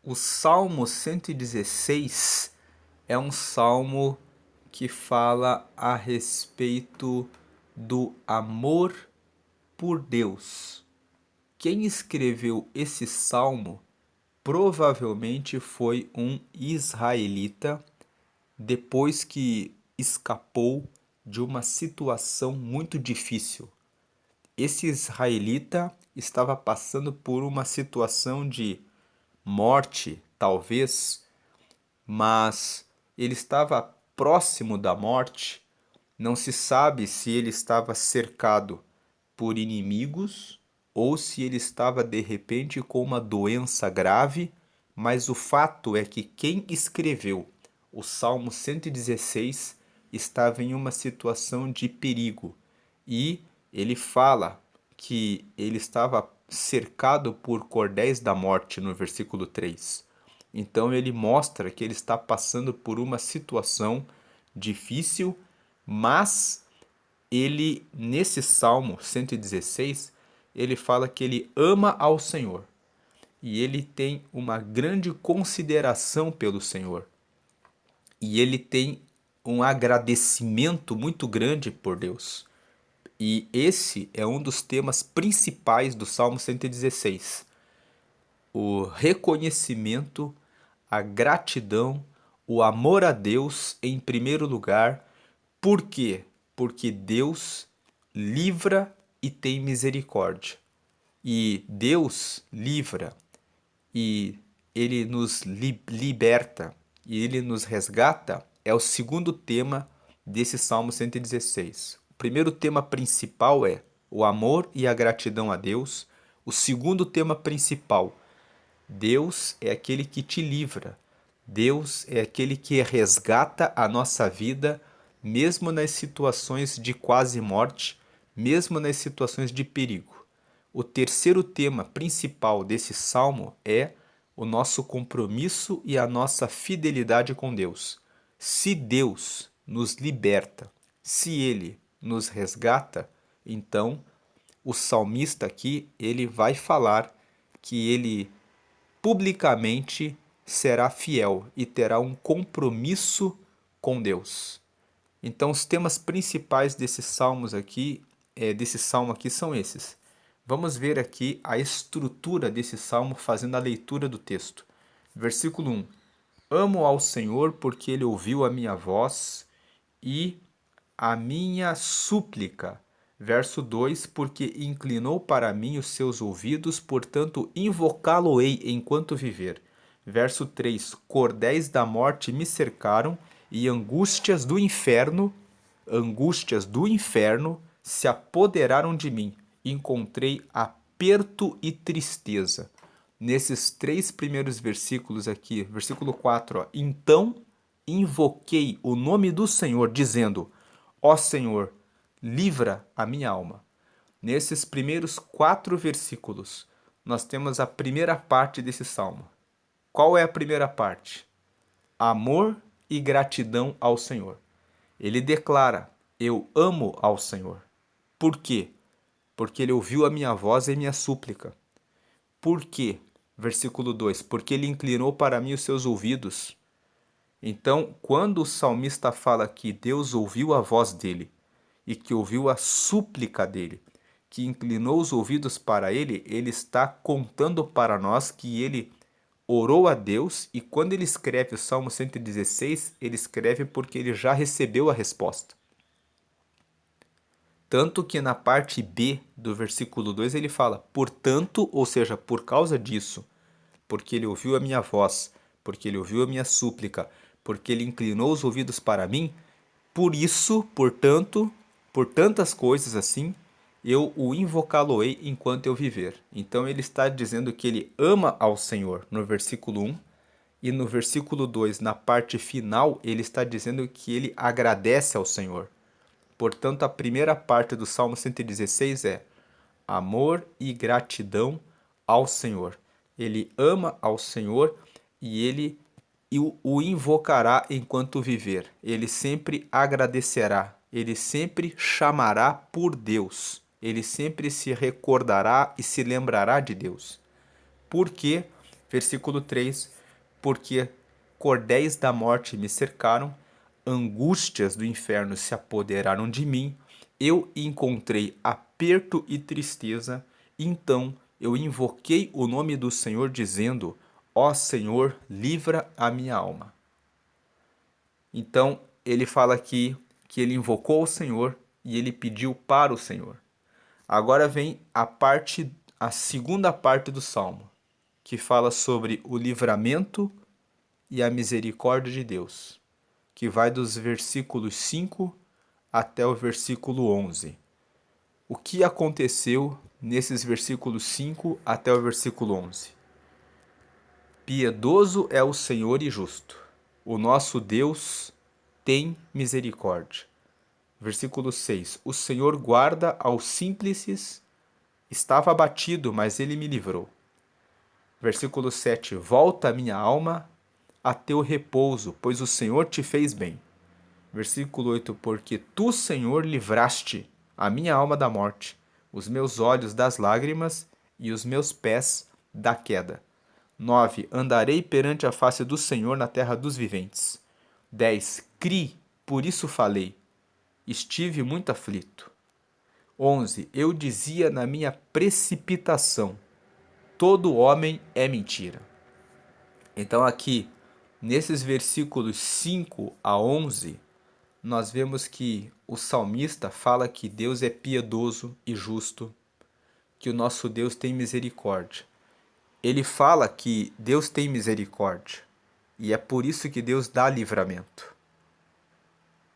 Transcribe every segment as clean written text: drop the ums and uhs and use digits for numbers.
O Salmo 116 é um salmo que fala a respeito do amor por Deus. Quem escreveu esse salmo provavelmente foi um israelita depois que escapou de uma situação muito difícil. Esse israelita estava passando por uma situação de morte, talvez, mas ele estava próximo da morte. Não se sabe se ele estava cercado por inimigos ou se ele estava de repente com uma doença grave, mas o fato é que quem escreveu o Salmo 116 estava em uma situação de perigo e ele fala que ele estava cercado por cordéis da morte no versículo 3. Então ele mostra que ele está passando por uma situação difícil, mas ele, nesse Salmo 116, ele fala que ele ama ao Senhor e ele tem uma grande consideração pelo Senhor e ele tem um agradecimento muito grande por Deus. E esse é um dos temas principais do Salmo 116. O reconhecimento, a gratidão, o amor a Deus em primeiro lugar. Por quê? Porque Deus livra e tem misericórdia. E Deus livra e ele nos liberta e ele nos resgata é o segundo tema desse Salmo 116. O primeiro tema principal é o amor e a gratidão a Deus. O segundo tema principal, Deus é aquele que te livra. Deus é aquele que resgata a nossa vida, mesmo nas situações de quase morte, mesmo nas situações de perigo. O terceiro tema principal desse salmo é o nosso compromisso e a nossa fidelidade com Deus. Se Deus nos liberta, se Ele nos resgata, então o salmista aqui ele vai falar que ele publicamente será fiel e terá um compromisso com Deus. Então, os temas principais desses salmos aqui, desse salmo aqui são esses. Vamos ver aqui a estrutura desse salmo fazendo a leitura do texto. Versículo 1. Amo ao Senhor porque ele ouviu a minha voz e a minha súplica. Verso 2: porque inclinou para mim os seus ouvidos, portanto invocá-lo-ei enquanto viver. Verso 3: cordéis da morte me cercaram e angústias do inferno se apoderaram de mim. Encontrei aperto e tristeza. Nesses três primeiros versículos aqui, versículo 4, ó, então invoquei o nome do Senhor, dizendo: ó Senhor, livra a minha alma. Nesses primeiros quatro versículos, nós temos a primeira parte desse salmo. Qual é a primeira parte? Amor e gratidão ao Senhor. Ele declara: eu amo ao Senhor. Por quê? Porque ele ouviu a minha voz e minha súplica. Por quê? Versículo 2: porque ele inclinou para mim os seus ouvidos. Então, quando o salmista fala que Deus ouviu a voz dele e que ouviu a súplica dele, que inclinou os ouvidos para ele, ele está contando para nós que ele orou a Deus e quando ele escreve o Salmo 116, ele escreve porque ele já recebeu a resposta. Tanto que na parte B do versículo 2 ele fala: portanto, ou seja, por causa disso, porque ele ouviu a minha voz, porque ele ouviu a minha súplica, porque ele inclinou os ouvidos para mim, por isso, portanto, por tantas coisas assim, eu o invocá-lo-ei enquanto eu viver. Então ele está dizendo que ele ama ao Senhor no versículo 1, e no versículo 2, na parte final, ele está dizendo que ele agradece ao Senhor. Portanto, a primeira parte do Salmo 116 é amor e gratidão ao Senhor. Ele ama ao Senhor e ele o invocará enquanto viver. Ele sempre agradecerá, ele sempre chamará por Deus, ele sempre se recordará e se lembrará de Deus. Por quê? Versículo 3: porque cordéis da morte me cercaram, angústias do inferno se apoderaram de mim, eu encontrei aperto e tristeza, então eu invoquei o nome do Senhor, dizendo: ó Senhor, livra a minha alma. Então, ele fala aqui que ele invocou o Senhor e ele pediu para o Senhor. Agora vem a segunda parte do Salmo, que fala sobre o livramento e a misericórdia de Deus, que vai dos versículos 5 até o versículo 11. O que aconteceu nesses versículos 5 até o versículo 11? Piedoso é o Senhor e justo. O nosso Deus tem misericórdia. Versículo 6. O Senhor guarda aos simples, estava abatido, mas ele me livrou. Versículo 7. Volta a minha alma a teu repouso, pois o Senhor te fez bem. Versículo 8. Porque tu, Senhor, livraste a minha alma da morte, os meus olhos das lágrimas e os meus pés da queda. 9. Andarei perante a face do Senhor na terra dos viventes. 10. Cri, por isso falei. Estive muito aflito. 11. Eu dizia na minha precipitação: todo homem é mentira. Então aqui, nesses versículos 5 a 11, nós vemos que o salmista fala que Deus é piedoso e justo, que o nosso Deus tem misericórdia. Ele fala que Deus tem misericórdia e é por isso que Deus dá livramento.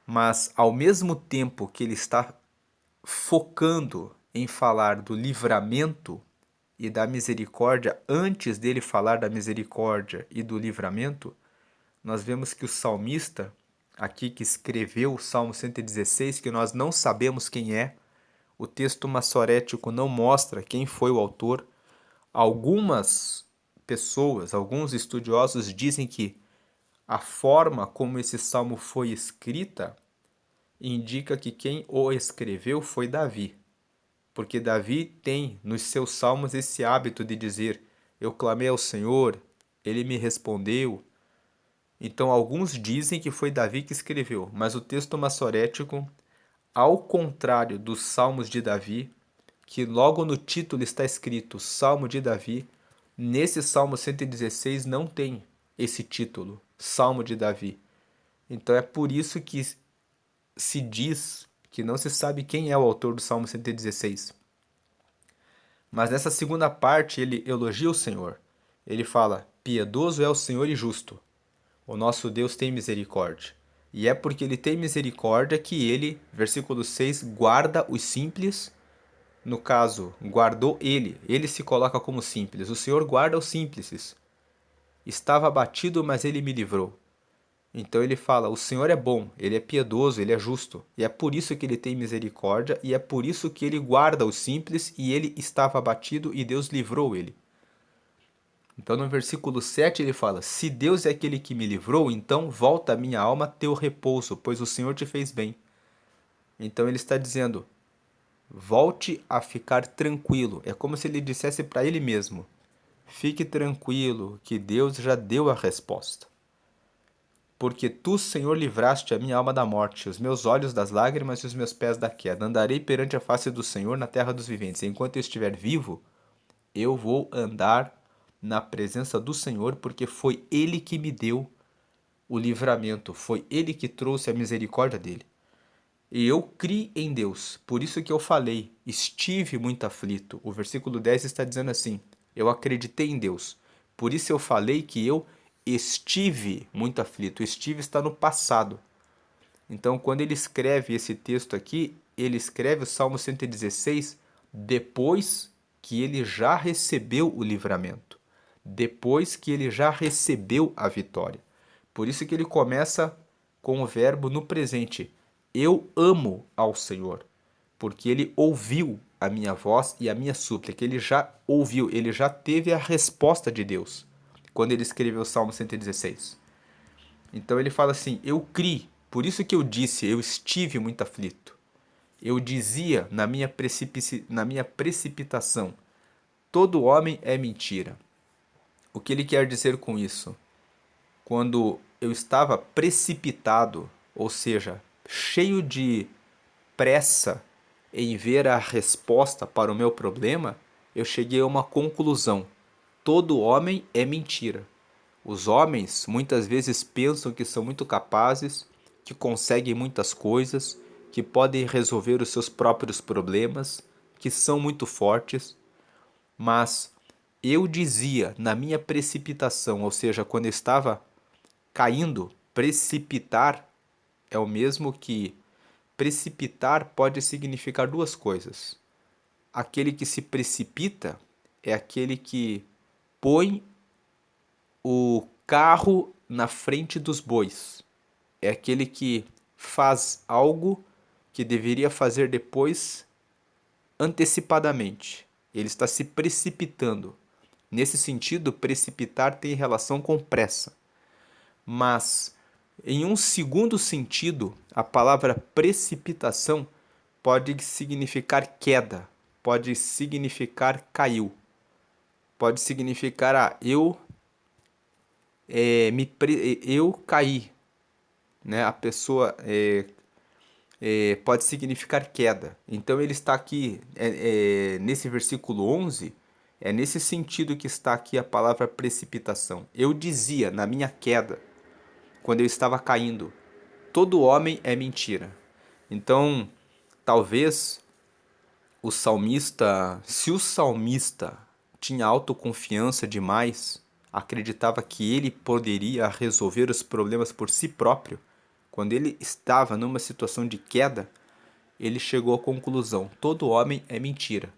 Mas ao mesmo tempo que ele está focando em falar do livramento e da misericórdia, antes dele falar da misericórdia e do livramento, nós vemos que o salmista, aqui que escreveu o Salmo 116, que nós não sabemos quem é, o texto massorético não mostra quem foi o autor. Algumas pessoas, alguns estudiosos dizem que a forma como esse salmo foi escrita indica que quem o escreveu foi Davi. Porque Davi tem nos seus salmos esse hábito de dizer: eu clamei ao Senhor, ele me respondeu. Então alguns dizem que foi Davi que escreveu, mas o texto massorético, ao contrário dos salmos de Davi, que logo no título está escrito Salmo de Davi, nesse Salmo 116 não tem esse título, Salmo de Davi. Então é por isso que se diz que não se sabe quem é o autor do Salmo 116. Mas nessa segunda parte ele elogia o Senhor. Ele fala: piedoso é o Senhor e justo. O nosso Deus tem misericórdia. E é porque ele tem misericórdia que ele, versículo 6, guarda os simples. No caso, guardou ele. Ele se coloca como simples. O Senhor guarda os simples. Estava abatido, mas ele me livrou. Então ele fala: o Senhor é bom, ele é piedoso, ele é justo. E é por isso que ele tem misericórdia, e é por isso que ele guarda os simples, e ele estava abatido e Deus livrou ele. Então no versículo 7 ele fala: se Deus é aquele que me livrou, então volta a minha alma a teu repouso, pois o Senhor te fez bem. Então ele está dizendo: volte a ficar tranquilo. É como se ele dissesse para ele mesmo: fique tranquilo, que Deus já deu a resposta. Porque tu, Senhor, livraste a minha alma da morte, os meus olhos das lágrimas e os meus pés da queda. Andarei perante a face do Senhor na terra dos viventes. Enquanto eu estiver vivo, eu vou andar na presença do Senhor, porque foi Ele que me deu o livramento, foi Ele que trouxe a misericórdia dele. E eu criei em Deus, por isso que eu falei, estive muito aflito. O versículo 10 está dizendo assim: eu acreditei em Deus, por isso eu falei que eu estive muito aflito. Estive está no passado. Então, quando ele escreve esse texto aqui, ele escreve o Salmo 116 depois que ele já recebeu o livramento, depois que ele já recebeu a vitória. Por isso que ele começa com o verbo no presente: eu amo ao Senhor, porque ele ouviu a minha voz e a minha súplica. Ele já ouviu, ele já teve a resposta de Deus quando ele escreveu o Salmo 116. Então ele fala assim: eu criei, por isso que eu disse, eu estive muito aflito. Eu dizia na minha precipitação: todo homem é mentira. O que ele quer dizer com isso? Quando eu estava precipitado, ou seja, cheio de pressa em ver a resposta para o meu problema, eu cheguei a uma conclusão: todo homem é mentira. Os homens muitas vezes pensam que são muito capazes, que conseguem muitas coisas, que podem resolver os seus próprios problemas, que são muito fortes, mas eu dizia na minha precipitação, ou seja, quando eu estava caindo, precipitar é o mesmo que precipitar pode significar duas coisas. Aquele que se precipita é aquele que põe o carro na frente dos bois. É aquele que faz algo que deveria fazer depois antecipadamente. Ele está se precipitando. Nesse sentido, precipitar tem relação com pressa. Mas, em um segundo sentido, a palavra precipitação pode significar queda, pode significar caiu, pode significar eu caí, né? A pessoa pode significar queda. Então ele está aqui nesse versículo 11, é nesse sentido que está aqui a palavra precipitação. Eu dizia na minha queda, quando eu estava caindo, todo homem é mentira. Então, talvez o salmista, se o salmista tinha autoconfiança demais, acreditava que ele poderia resolver os problemas por si próprio, quando ele estava numa situação de queda, ele chegou à conclusão: todo homem é mentira.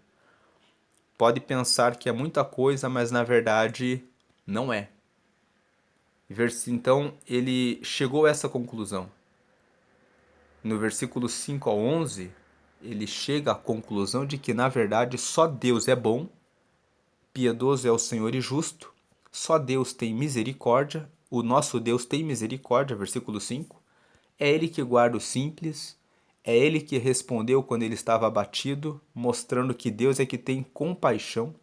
Pode pensar que é muita coisa, mas na verdade não é. Então ele chegou a essa conclusão. No versículo 5 ao 11, ele chega à conclusão de que na verdade só Deus é bom, piedoso é o Senhor e justo, só Deus tem misericórdia, o nosso Deus tem misericórdia, versículo 5. É Ele que guarda o simples, é Ele que respondeu quando ele estava abatido, mostrando que Deus é que tem compaixão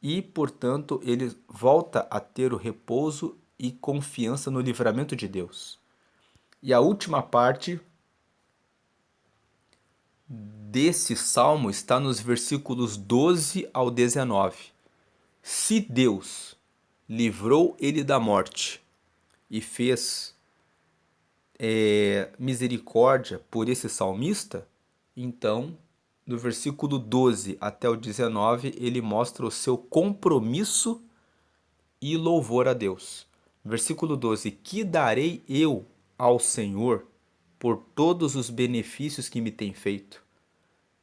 e, portanto, ele volta a ter o repouso e confiança no livramento de Deus. E a última parte desse salmo está nos versículos 12 ao 19. Se Deus livrou ele da morte e fez misericórdia por esse salmista, então, do versículo 12 até o 19, ele mostra o seu compromisso e louvor a Deus. Versículo 12: que darei eu ao Senhor por todos os benefícios que me tem feito?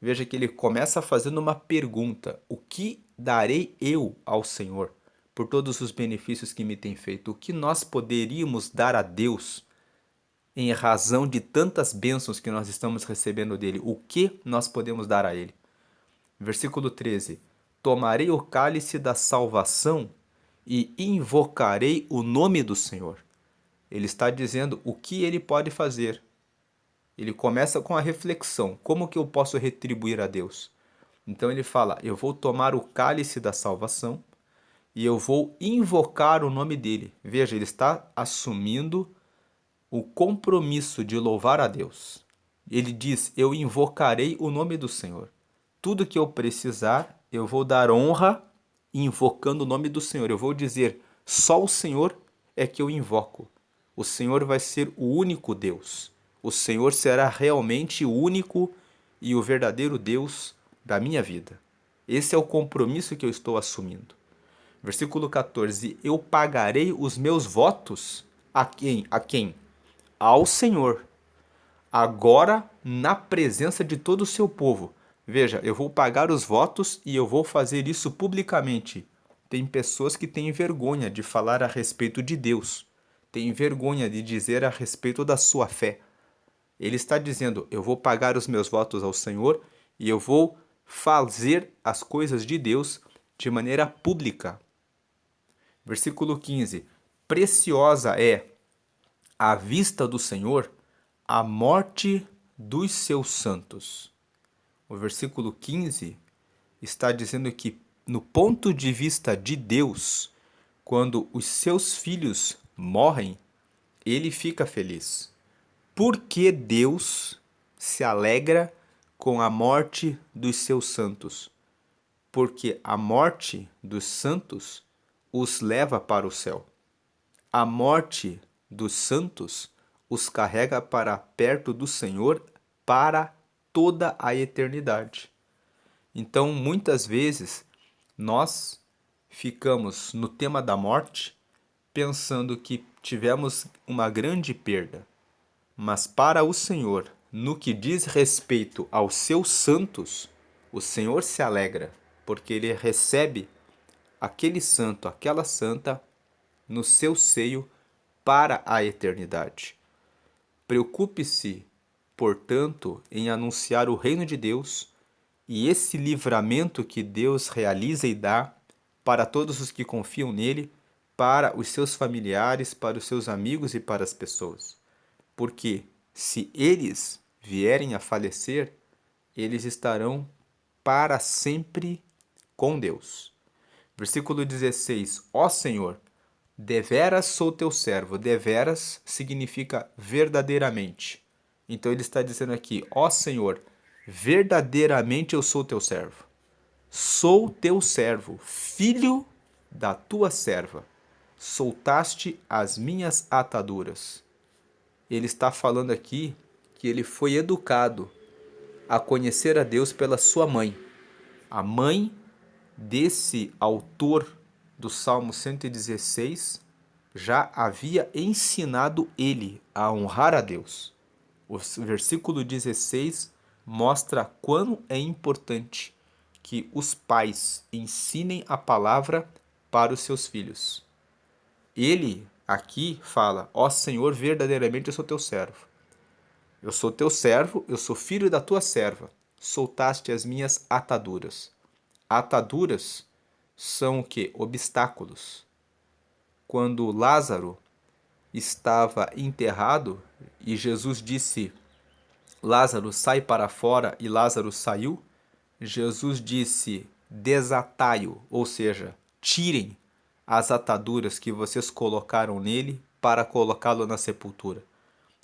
Veja que ele começa fazendo uma pergunta: o que darei eu ao Senhor por todos os benefícios que me tem feito? O que nós poderíamos dar a Deus em razão de tantas bênçãos que nós estamos recebendo dele? O que nós podemos dar a ele? Versículo 13: tomarei o cálice da salvação e invocarei o nome do Senhor. Ele está dizendo o que ele pode fazer. Ele começa com a reflexão: como que eu posso retribuir a Deus? Então ele fala: eu vou tomar o cálice da salvação e eu vou invocar o nome dele. Veja, ele está assumindo o compromisso de louvar a Deus. Ele diz: eu invocarei o nome do Senhor. Tudo que eu precisar, eu vou dar honra invocando o nome do Senhor. Eu vou dizer: só o Senhor é que eu invoco. O Senhor vai ser o único Deus. O Senhor será realmente o único e o verdadeiro Deus da minha vida. Esse é o compromisso que eu estou assumindo. Versículo 14: eu pagarei os meus votos a quem? A quem? Ao Senhor, agora na presença de todo o seu povo. Veja, eu vou pagar os votos e eu vou fazer isso publicamente. Tem pessoas que têm vergonha de falar a respeito de Deus, têm vergonha de dizer a respeito da sua fé. Ele está dizendo: eu vou pagar os meus votos ao Senhor e eu vou fazer as coisas de Deus de maneira pública. Versículo 15: preciosa é à vista do Senhor a morte dos seus santos. O versículo 15 está dizendo que, no ponto de vista de Deus, quando os seus filhos morrem, ele fica feliz. Por que Deus se alegra com a morte dos seus santos? Porque a morte dos santos os leva para o céu. A morte dos santos os carrega para perto do Senhor para toda a eternidade. Então, muitas vezes, nós ficamos no tema da morte pensando que tivemos uma grande perda. Mas para o Senhor, no que diz respeito aos seus santos, o Senhor se alegra, porque ele recebe aquele santo, aquela santa, no seu seio para a eternidade. Preocupe-se, portanto, em anunciar o reino de Deus e esse livramento que Deus realiza e dá para todos os que confiam nele, para os seus familiares, para os seus amigos e para as pessoas. Porque se eles vierem a falecer, eles estarão para sempre com Deus. Versículo 16: Ó Senhor, deveras sou teu servo. Deveras significa verdadeiramente. Então ele está dizendo aqui: ó Senhor, verdadeiramente eu sou teu servo. Sou teu servo, filho da tua serva. Soltaste as minhas ataduras. Ele está falando aqui que ele foi educado a conhecer a Deus pela sua mãe. A mãe desse autor do Salmo 116 já havia ensinado ele a honrar a Deus. O versículo 16 mostra quão é importante que os pais ensinem a palavra para os seus filhos. Ele aqui fala: ó Senhor, verdadeiramente eu sou teu servo. Eu sou teu servo, eu sou filho da tua serva. Soltaste as minhas ataduras. Ataduras são o que? Obstáculos. Quando Lázaro estava enterrado e Jesus disse: Lázaro, sai para fora, e Lázaro saiu, Jesus disse: desatai-o, ou seja, tirem as ataduras que vocês colocaram nele para colocá-lo na sepultura.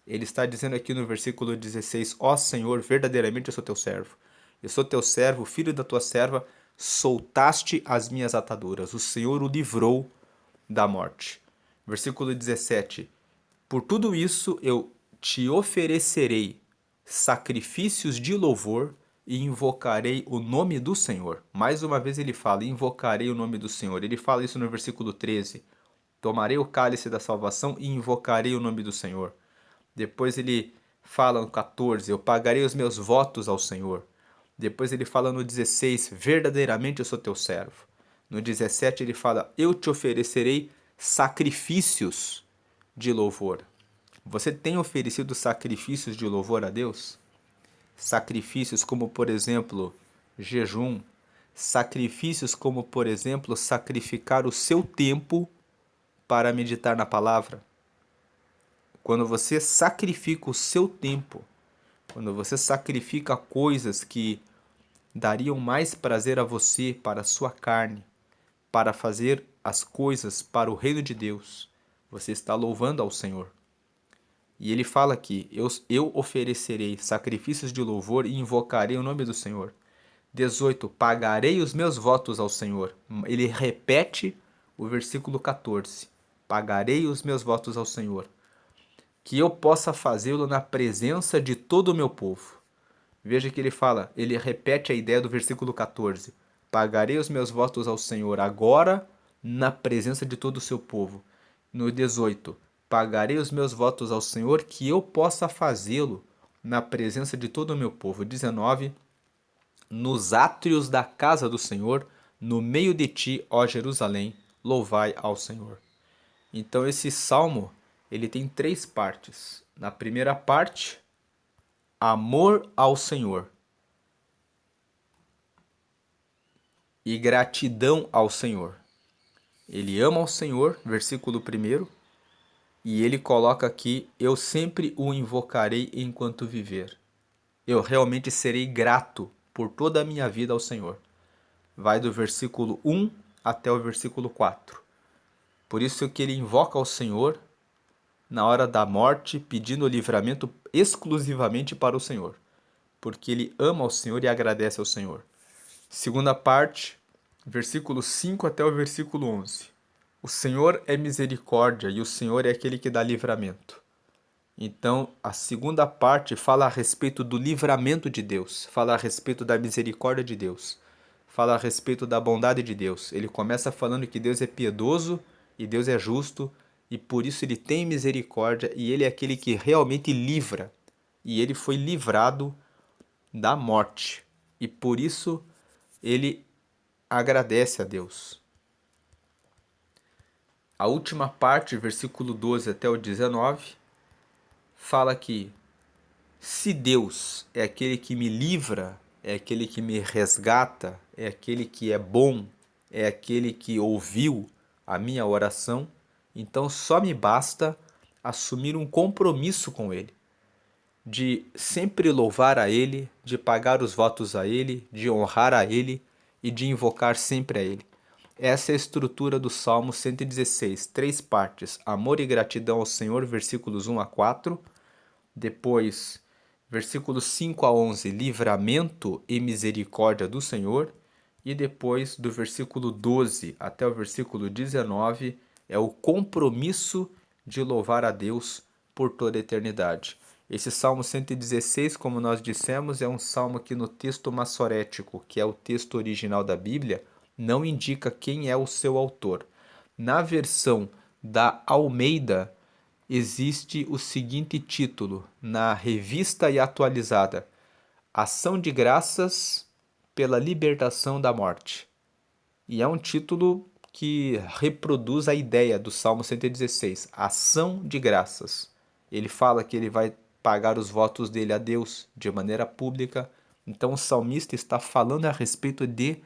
Ele está dizendo aqui no versículo 16: ó Senhor, verdadeiramente eu sou teu servo. Eu sou teu servo, filho da tua serva, soltaste as minhas ataduras. O Senhor o livrou da morte. Versículo 17: por tudo isso eu te oferecerei sacrifícios de louvor e invocarei o nome do Senhor. Mais uma vez ele fala: invocarei o nome do Senhor. Ele fala isso no versículo 13: tomarei o cálice da salvação e invocarei o nome do Senhor. Depois ele fala no 14: eu pagarei os meus votos ao Senhor. Depois ele fala no 16: verdadeiramente eu sou teu servo. No 17 ele fala: eu te oferecerei sacrifícios de louvor. Você tem oferecido sacrifícios de louvor a Deus? Sacrifícios como, por exemplo, jejum. Sacrifícios como, por exemplo, sacrificar o seu tempo para meditar na palavra. Quando você sacrifica o seu tempo, quando você sacrifica coisas que dariam mais prazer a você, para a sua carne, para fazer as coisas para o reino de Deus, você está louvando ao Senhor. E ele fala aqui: eu oferecerei sacrifícios de louvor e invocarei o nome do Senhor. 18: pagarei os meus votos ao Senhor. Ele repete o versículo 14: pagarei os meus votos ao Senhor, que eu possa fazê-lo na presença de todo o meu povo. Veja que ele repete a ideia do versículo 14: pagarei os meus votos ao Senhor agora na presença de todo o seu povo. No 18: pagarei os meus votos ao Senhor, que eu possa fazê-lo na presença de todo o meu povo. 19: nos átrios da casa do Senhor, no meio de ti, ó Jerusalém, louvai ao Senhor. Então esse salmo, ele tem 3 partes. Na primeira parte, amor ao Senhor e gratidão ao Senhor. Ele ama ao Senhor, versículo 1, e ele coloca aqui: eu sempre o invocarei enquanto viver. Eu realmente serei grato por toda a minha vida ao Senhor. Vai do versículo 1 até o versículo 4. Por isso que ele invoca ao Senhor na hora da morte, pedindo o livramento exclusivamente para o Senhor, porque ele ama o Senhor e agradece ao Senhor. Segunda parte, versículo 5 até o versículo 11. O Senhor é misericórdia e o Senhor é aquele que dá livramento. Então, a segunda parte fala a respeito do livramento de Deus, fala a respeito da misericórdia de Deus, fala a respeito da bondade de Deus. Ele começa falando que Deus é piedoso e Deus é justo, e por isso ele tem misericórdia, e ele é aquele que realmente livra. E ele foi livrado da morte, e por isso ele agradece a Deus. A última parte, versículo 12 até o 19, fala que se Deus é aquele que me livra, é aquele que me resgata, é aquele que é bom, é aquele que ouviu a minha oração, então só me basta assumir um compromisso com Ele, de sempre louvar a Ele, de pagar os votos a Ele, de honrar a Ele e de invocar sempre a Ele. Essa é a estrutura do Salmo 116, três partes: amor e gratidão ao Senhor, versículos 1 a 4. Depois, versículos 5 a 11, livramento e misericórdia do Senhor. E depois, do versículo 12 até o versículo 19, é o compromisso de louvar a Deus por toda a eternidade. Esse Salmo 116, como nós dissemos, é um salmo que no texto massorético, que é o texto original da Bíblia, não indica quem é o seu autor. Na versão da Almeida, existe o seguinte título, na Revista e Atualizada: Ação de Graças pela Libertação da Morte. E é um título que reproduz a ideia do Salmo 116, Ação de Graças. Ele fala que ele vai pagar os votos dele a Deus de maneira pública. Então o salmista está falando a respeito de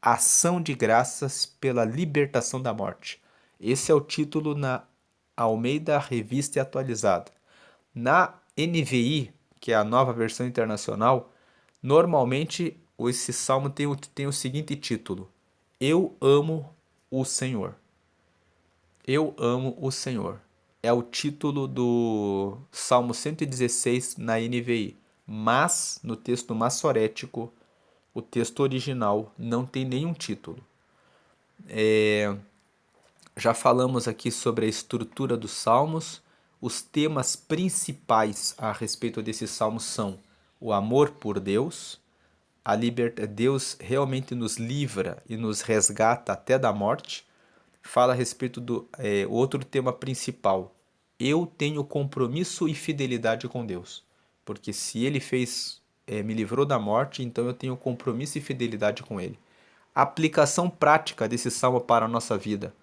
ação de graças pela libertação da morte. Esse é o título na Almeida Revista e Atualizada. Na NVI, que é a Nova Versão Internacional, normalmente esse salmo tem o seguinte título: Eu amo o Senhor. Eu amo o Senhor. É o título do Salmo 116 na NVI. Mas, no texto massorético, o texto original não tem nenhum título. Já falamos aqui sobre a estrutura dos salmos. Os temas principais a respeito desses salmos são o amor por Deus, Deus realmente nos livra e nos resgata até da morte. Fala a respeito do outro tema principal. Eu tenho compromisso e fidelidade com Deus, porque se Ele me livrou da morte, então eu tenho compromisso e fidelidade com Ele. Aplicação prática desse salmo para a nossa vida.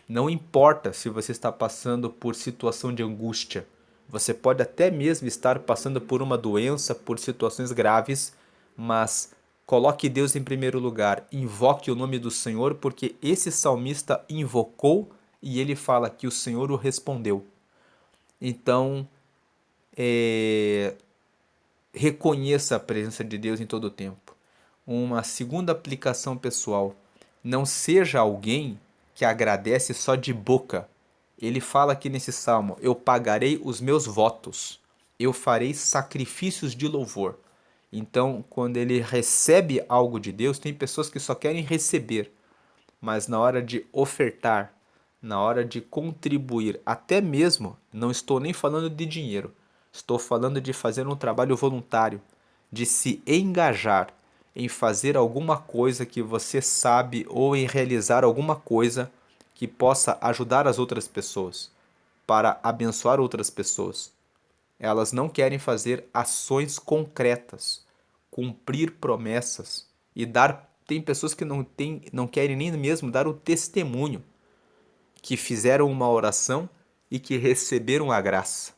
Não importa se você está passando por situação de angústia. Você pode até mesmo estar passando por uma doença, por situações graves, mas coloque Deus em primeiro lugar. Invoque o nome do Senhor, porque esse salmista invocou e ele fala que o Senhor o respondeu. Então, reconheça a presença de Deus em todo o tempo. Uma segunda aplicação pessoal: não seja alguém que agradece só de boca. Ele fala aqui nesse salmo: eu pagarei os meus votos, eu farei sacrifícios de louvor. Então, quando ele recebe algo de Deus, tem pessoas que só querem receber, mas na hora de ofertar, na hora de contribuir, até mesmo, não estou nem falando de dinheiro, estou falando de fazer um trabalho voluntário, de se engajar em fazer alguma coisa que você sabe ou em realizar alguma coisa que possa ajudar as outras pessoas, para abençoar outras pessoas. Elas não querem fazer ações concretas, cumprir promessas e dar. Tem pessoas que não querem nem mesmo dar o testemunho que fizeram uma oração e que receberam a graça,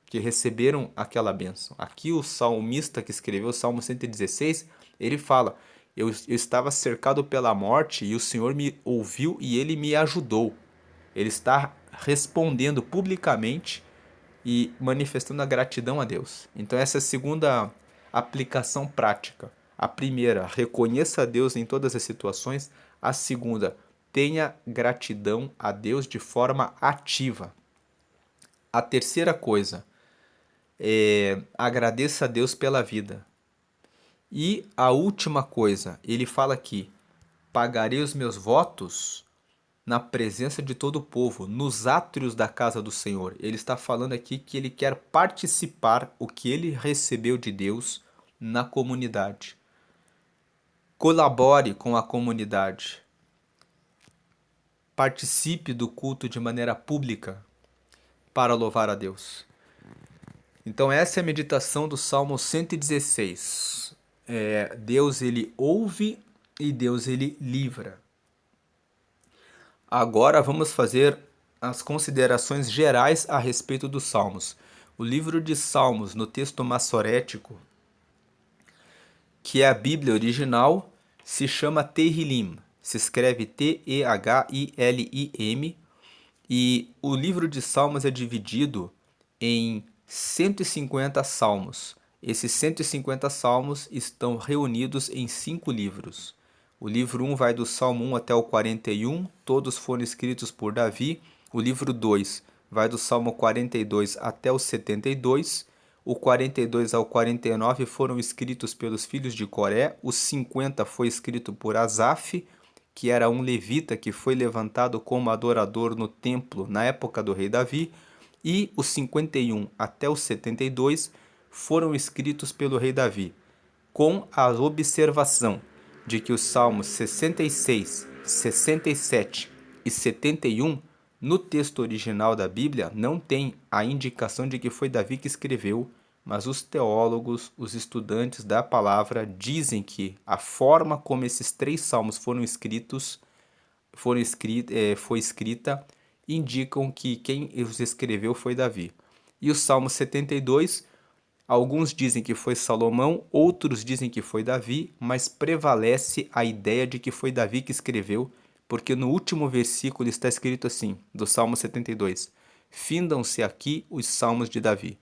que receberam aquela bênção. Aqui o salmista que escreveu o Salmo 116, ele fala: eu estava cercado pela morte e o Senhor me ouviu e ele me ajudou. Ele está respondendo publicamente e manifestando a gratidão a Deus. Então essa é a segunda aplicação prática. A primeira, reconheça a Deus em todas as situações. A segunda, tenha gratidão a Deus de forma ativa. A terceira coisa é agradeça a Deus pela vida. E a última coisa, ele fala aqui, pagarei os meus votos na presença de todo o povo, nos átrios da casa do Senhor. Ele está falando aqui que ele quer participar o que ele recebeu de Deus na comunidade. Colabore com a comunidade. Participe do culto de maneira pública para louvar a Deus. Então essa é a meditação do Salmo 116. Deus ele ouve e Deus ele livra. Agora vamos fazer as considerações gerais a respeito dos Salmos. O livro de Salmos, no texto massorético, que é a Bíblia original, se chama Tehillim. Se escreve Tehillim. E o livro de Salmos é dividido em 150 salmos. Esses 150 salmos estão reunidos em 5 livros. O livro 1 vai do Salmo 1 até o 41, todos foram escritos por Davi. O livro 2 vai do Salmo 42 até o 72. O 42 ao 49 foram escritos pelos filhos de Coré. O 50 foi escrito por Asaf, que era um levita que foi levantado como adorador no templo na época do rei Davi. E os 51 até o 72 foram escritos pelo rei Davi, com a observação de que os salmos 66, 67 e 71, no texto original da Bíblia, não tem a indicação de que foi Davi que escreveu, mas os teólogos, os estudantes da palavra, dizem que a forma como esses 3 salmos foi escrita, indicam que quem os escreveu foi Davi. E o Salmo 72, alguns dizem que foi Salomão, outros dizem que foi Davi, mas prevalece a ideia de que foi Davi que escreveu, porque no último versículo está escrito assim, do Salmo 72, findam-se aqui os salmos de Davi.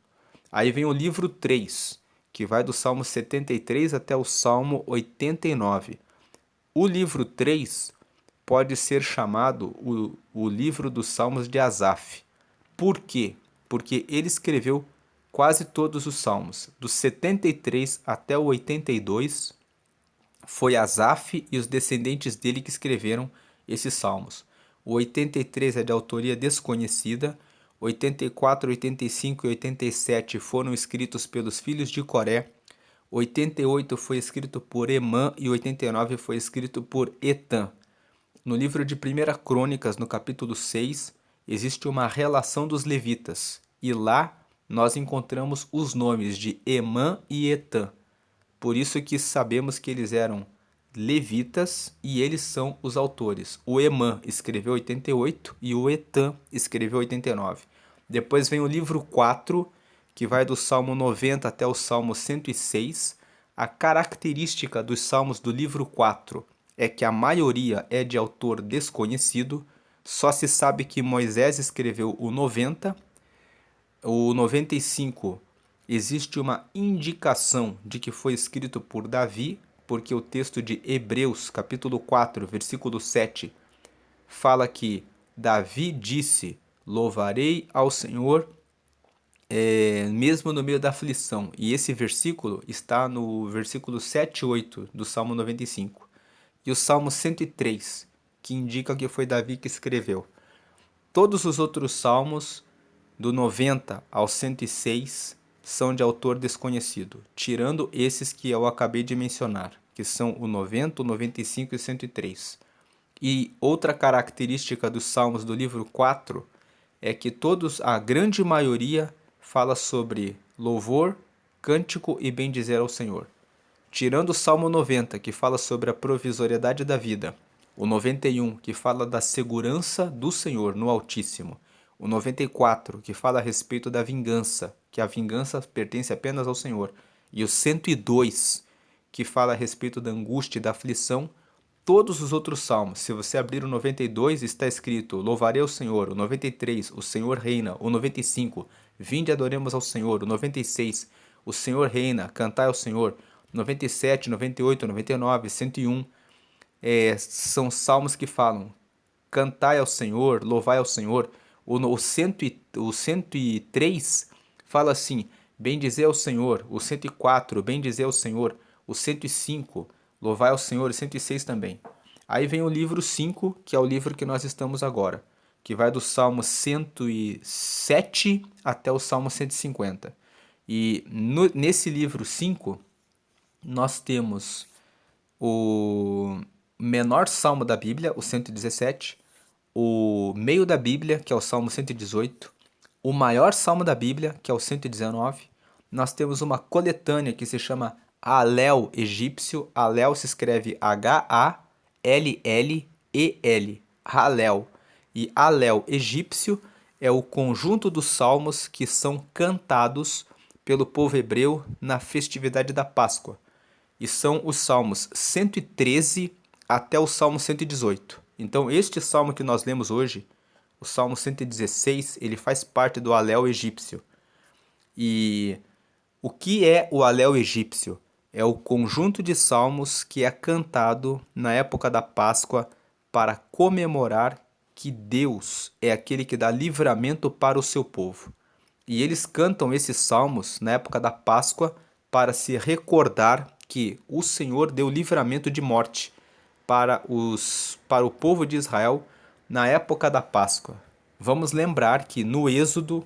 Aí vem o livro 3, que vai do Salmo 73 até o Salmo 89. O livro 3 pode ser chamado o livro dos Salmos de Asaf. Por quê? Porque ele escreveu quase todos os salmos. Dos 73 até o 82, foi Asaf e os descendentes dele que escreveram esses salmos. O 83 é de autoria desconhecida. 84, 85 e 87 foram escritos pelos filhos de Coré. 88 foi escrito por Emã e 89 foi escrito por Etan. No livro de 1 Crônicas, no capítulo 6, existe uma relação dos levitas, e lá nós encontramos os nomes de Emã e Etan. Por isso que sabemos que eles eram levitas e eles são os autores. O Emã escreveu 88 e o Etan escreveu 89. Depois vem o livro 4, que vai do Salmo 90 até o Salmo 106. A característica dos salmos do livro 4 é que a maioria é de autor desconhecido, só se sabe que Moisés escreveu o 90, o 95 existe uma indicação de que foi escrito por Davi, porque o texto de Hebreus, capítulo 4, versículo 7, fala que Davi disse, louvarei ao Senhor mesmo no meio da aflição. E esse versículo está no versículo 7 e 8 do Salmo 95. E o Salmo 103, que indica que foi Davi que escreveu. Todos os outros salmos, do 90 ao 106, são de autor desconhecido, tirando esses que eu acabei de mencionar, que são o 90, o 95 e o 103. E outra característica dos salmos do livro 4 é que a grande maioria, fala sobre louvor, cântico e bendizer ao Senhor. Tirando o Salmo 90, que fala sobre a provisoriedade da vida, o 91, que fala da segurança do Senhor no Altíssimo, o 94, que fala a respeito da vingança, que a vingança pertence apenas ao Senhor, e o 102, que fala a respeito da angústia e da aflição, todos os outros salmos, se você abrir o 92, está escrito, louvarei ao Senhor, o 93, o Senhor reina, o 95, vinde adoremos ao Senhor, o 96, o Senhor reina, cantai ao Senhor, 97, 98, 99, 101, são salmos que falam cantai ao Senhor, louvai ao Senhor. O 103 fala assim, bendizer ao Senhor. O 104, bendizer ao Senhor. O 105, louvai ao Senhor. O 106 também. Aí vem o livro 5, que é o livro que nós estamos agora, que vai do Salmo 107 até o Salmo 150. E nesse livro 5, nós temos o menor salmo da Bíblia, o 117, o meio da Bíblia, que é o Salmo 118, o maior salmo da Bíblia, que é o 119. Nós temos uma coletânea que se chama Alel egípcio. Alel se escreve H-A-L-L-E-L, Halel. E Alel egípcio é o conjunto dos salmos que são cantados pelo povo hebreu na festividade da Páscoa. E são os salmos 113 até o salmo 118. Então, este salmo que nós lemos hoje, o salmo 116, ele faz parte do Alel egípcio. E o que é o Alel egípcio? É o conjunto de salmos que é cantado na época da Páscoa para comemorar que Deus é aquele que dá livramento para o seu povo. E eles cantam esses salmos na época da Páscoa para se recordar que o Senhor deu livramento de morte para o povo de Israel na época da Páscoa. Vamos lembrar que no Êxodo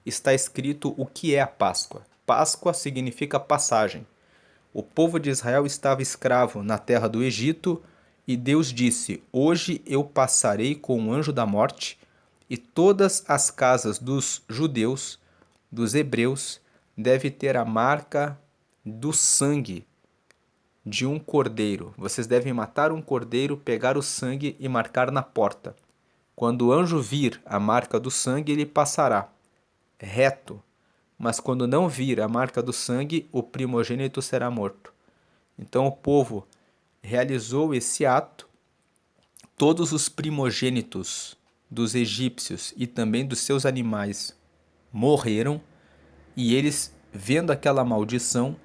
está escrito o que é a Páscoa. Páscoa significa passagem. O povo de Israel estava escravo na terra do Egito e Deus disse: hoje eu passarei com o anjo da morte e todas as casas dos judeus, dos hebreus, devem ter a marca do sangue de um cordeiro. Vocês devem matar um cordeiro, pegar o sangue e marcar na porta. Quando o anjo vir a marca do sangue, ele passará reto. Mas quando não vir a marca do sangue, o primogênito será morto. Então o povo realizou esse ato. Todos os primogênitos dos egípcios e também dos seus animais morreram, e eles, vendo aquela maldição,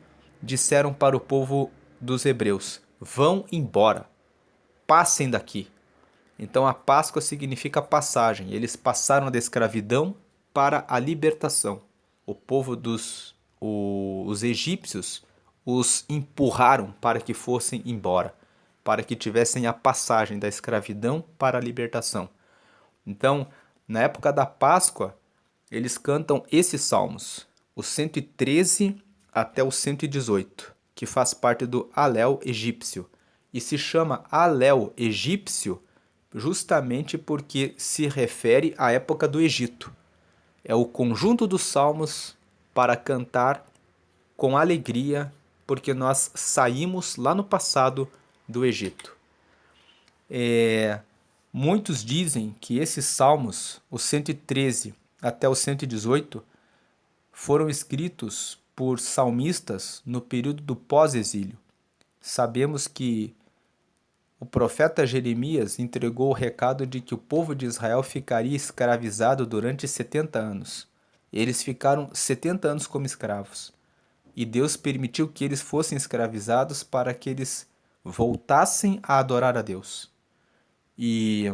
disseram para o povo dos hebreus: vão embora, passem daqui. Então a Páscoa significa passagem. Eles passaram da escravidão para a libertação. O povo os egípcios os empurraram para que fossem embora, para que tivessem a passagem da escravidão para a libertação. Então, na época da Páscoa, eles cantam esses salmos, o 113 até o 118, que faz parte do Alel egípcio. E se chama Alel egípcio justamente porque se refere à época do Egito. É o conjunto dos salmos para cantar com alegria, porque nós saímos lá no passado do Egito. Muitos dizem que esses salmos, o 113 até o 118, foram escritos por salmistas no período do pós-exílio. Sabemos que o profeta Jeremias entregou o recado de que o povo de Israel ficaria escravizado durante 70 anos. Eles ficaram 70 anos como escravos. E Deus permitiu que eles fossem escravizados para que eles voltassem a adorar a Deus. E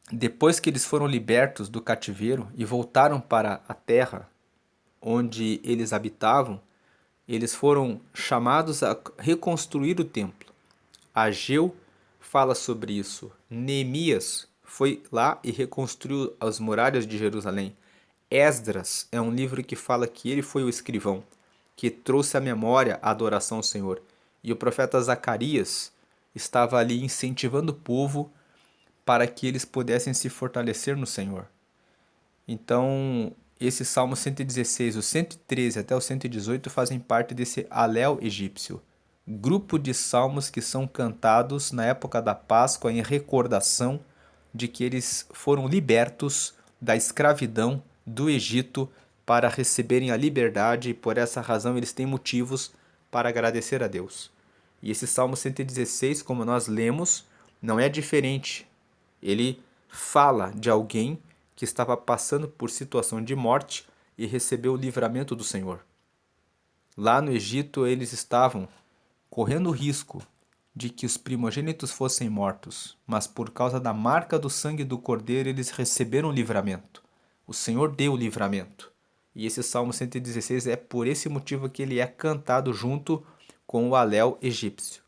depois que eles foram libertos do cativeiro e voltaram para a terra onde eles habitavam, eles foram chamados a reconstruir o templo. Ageu fala sobre isso. Neemias foi lá e reconstruiu as muralhas de Jerusalém. Esdras é um livro que fala que ele foi o escrivão, que trouxe à memória a adoração ao Senhor. E o profeta Zacarias estava ali incentivando o povo para que eles pudessem se fortalecer no Senhor. Então, esse Salmo 116, o 113 até o 118 fazem parte desse Alel egípcio, grupo de salmos que são cantados na época da Páscoa em recordação de que eles foram libertos da escravidão do Egito para receberem a liberdade, e por essa razão eles têm motivos para agradecer a Deus. E esse Salmo 116, como nós lemos, não é diferente. Ele fala de alguém que estava passando por situação de morte e recebeu o livramento do Senhor. Lá no Egito eles estavam correndo o risco de que os primogênitos fossem mortos, mas por causa da marca do sangue do Cordeiro eles receberam o livramento. O Senhor deu o livramento. E esse Salmo 116 é por esse motivo que ele é cantado junto com o Alel egípcio.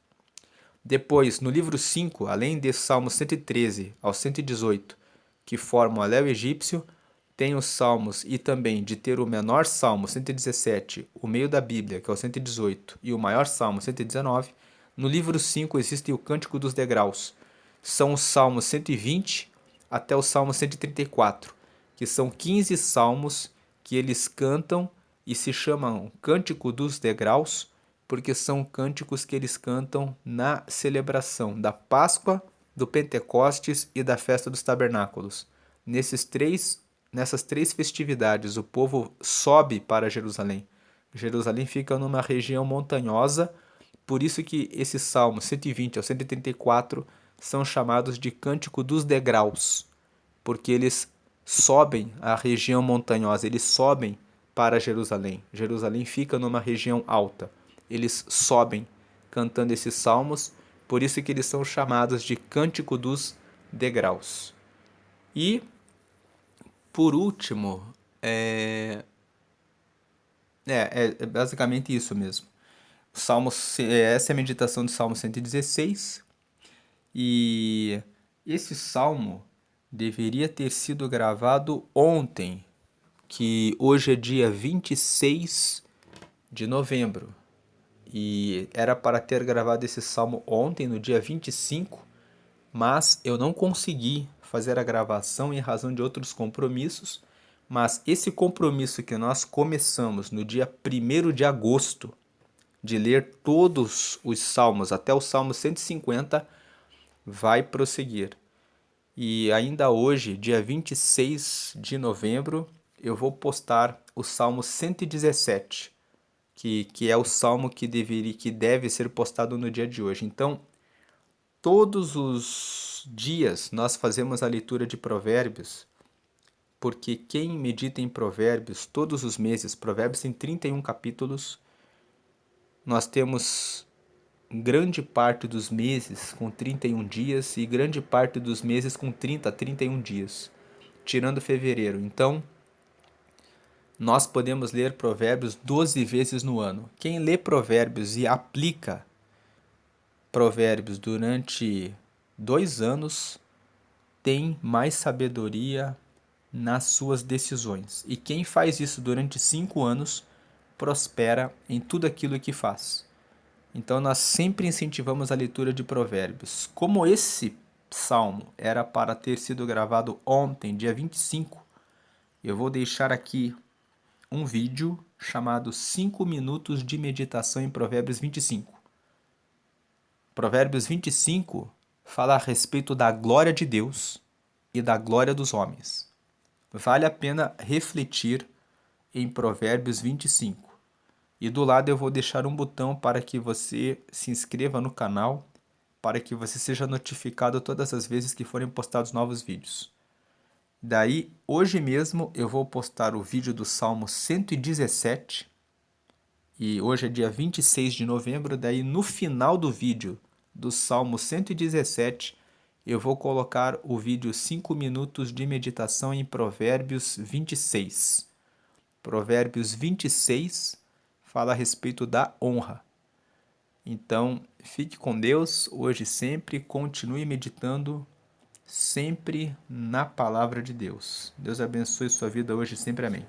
Depois, no livro 5, além de Salmo 113 ao 118, que formam o Alel egípcio, tem os salmos e também de ter o menor salmo 117, o meio da Bíblia, que é o 118, e o maior salmo 119. No livro 5 existe o Cântico dos Degraus. São os salmos 120 até o salmo 134, que são 15 salmos que eles cantam e se chamam Cântico dos Degraus, porque são cânticos que eles cantam na celebração da Páscoa, do Pentecostes e da Festa dos Tabernáculos. Nessas três festividades, o povo sobe para Jerusalém. Jerusalém fica numa região montanhosa, por isso que esses salmos 120 ao 134 são chamados de Cântico dos Degraus, porque eles sobem a região montanhosa, eles sobem para Jerusalém. Jerusalém fica numa região alta. Eles sobem cantando esses salmos, por isso que eles são chamados de Cântico dos Degraus. E, por último, é basicamente isso mesmo. Essa é a meditação do Salmo 116. E esse salmo deveria ter sido gravado ontem, que hoje é dia 26 de novembro. E era para ter gravado esse salmo ontem, no dia 25, mas eu não consegui fazer a gravação em razão de outros compromissos. Mas esse compromisso que nós começamos no dia 1º de agosto, de ler todos os salmos até o Salmo 150, vai prosseguir. E ainda hoje, dia 26 de novembro, eu vou postar o Salmo 117, que é o salmo que deve ser postado no dia de hoje. Então, todos os dias nós fazemos a leitura de Provérbios, porque quem medita em Provérbios todos os meses, Provérbios tem 31 capítulos, nós temos grande parte dos meses com 31 dias e grande parte dos meses com 30 a 31 dias, tirando fevereiro. Então, nós podemos ler Provérbios 12 vezes no ano. Quem lê Provérbios e aplica Provérbios durante 2 anos tem mais sabedoria nas suas decisões. E quem faz isso durante 5 anos prospera em tudo aquilo que faz. Então nós sempre incentivamos a leitura de Provérbios. Como esse salmo era para ter sido gravado ontem, dia 25, eu vou deixar aqui um vídeo chamado 5 minutos de meditação em Provérbios 25. Provérbios 25 fala a respeito da glória de Deus e da glória dos homens. Vale a pena refletir em Provérbios 25. E do lado eu vou deixar um botão para que você se inscreva no canal, para que você seja notificado todas as vezes que forem postados novos vídeos. Daí, hoje mesmo eu vou postar o vídeo do Salmo 117, e hoje é dia 26 de novembro, daí no final do vídeo do Salmo 117, eu vou colocar o vídeo 5 minutos de meditação em Provérbios 26. Provérbios 26 fala a respeito da honra. Então, fique com Deus hoje e sempre, continue meditando sempre na palavra de Deus. Deus abençoe sua vida hoje e sempre, amém.